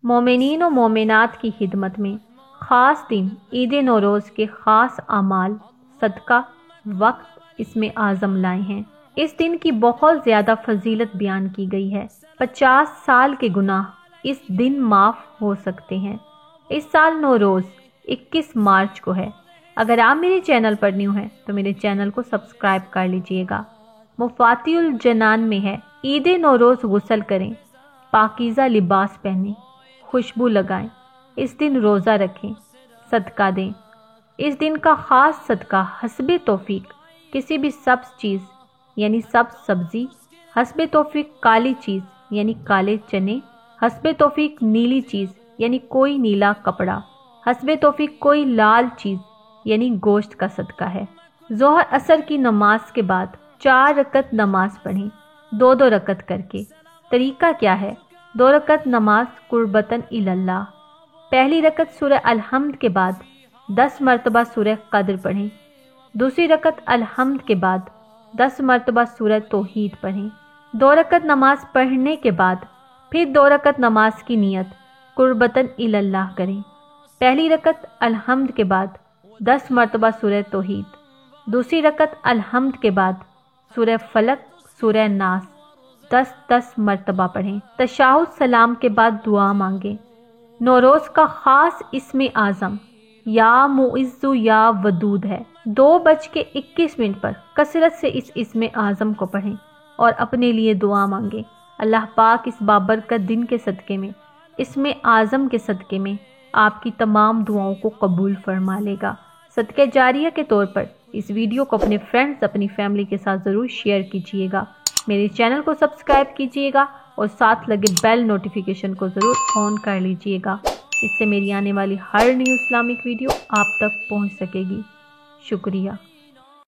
مومنین و مومنات کی خدمت میں خاص دن عید نوروز کے خاص اعمال، صدقہ، وقت اس میں اعظم لائے ہیں۔ اس دن کی بہت زیادہ فضیلت بیان کی گئی ہے۔ 50 سال کے گناہ اس دن معاف ہو سکتے ہیں۔ اس سال نوروز 21 مارچ کو ہے۔ اگر آپ میرے چینل پر نیو ہیں تو میرے چینل کو سبسکرائب کر لیجئے گا۔ مفاتیح الجنان میں ہے، عید نوروز غسل کریں، پاکیزہ لباس پہنیں، خوشبو لگائیں، اس دن روزہ رکھیں، صدقہ دیں۔ اس دن کا خاص صدقہ حسب توفیق کسی بھی سبز چیز یعنی سبز سبزی، حسب توفیق کالی چیز یعنی کالے چنے، حسب توفیق نیلی چیز یعنی کوئی نیلا کپڑا، حسب توفیق کوئی لال چیز یعنی گوشت کا صدقہ ہے۔ ظہر عصر کی نماز کے بعد 4 رکعت نماز پڑھیں، 2 رکعت کر کے۔ طریقہ کیا ہے؟ 2 رکعت نماز قربتاً اللہ۔ پہلی رکعت سورہ الحمد کے بعد 10 مرتبہ سورہ قدر پڑھیں، دوسری رکعت الحمد کے بعد 10 مرتبہ سورہ توحید پڑھیں۔ 2 رکعت نماز پڑھنے کے بعد پھر 2 رکعت نماز کی نیت قربتاً اللہ کریں۔ پہلی رکعت الحمد کے بعد 10 مرتبہ سورہ توحید، دوسری رکعت الحمد کے بعد سورہ فلق، سورہ ناس 10 مرتبہ پڑھیں۔ تشہد سلام کے بعد دعا مانگیں۔ نوروز کا خاص اسم اعظم یا معز یا ودود ہے۔ 2:21 پر کثرت سے اس اسم اعظم کو پڑھیں اور اپنے لیے دعا مانگیں۔ اللہ پاک اس بابرکت دن کے صدقے میں، اسم اعظم کے صدقے میں آپ کی تمام دعاؤں کو قبول فرما لے گا۔ صدقہ جاریہ کے طور پر اس ویڈیو کو اپنے فرینڈز، اپنی فیملی کے ساتھ ضرور شیئر کیجیے گا۔ میرے چینل کو سبسکرائب کیجیے گا اور ساتھ لگے بیل نوٹیفیکیشن کو ضرور آن کر لیجیے گا۔ اس سے میری آنے والی ہر نیو اسلامک ویڈیو آپ تک پہنچ سکے گی۔ شکریہ۔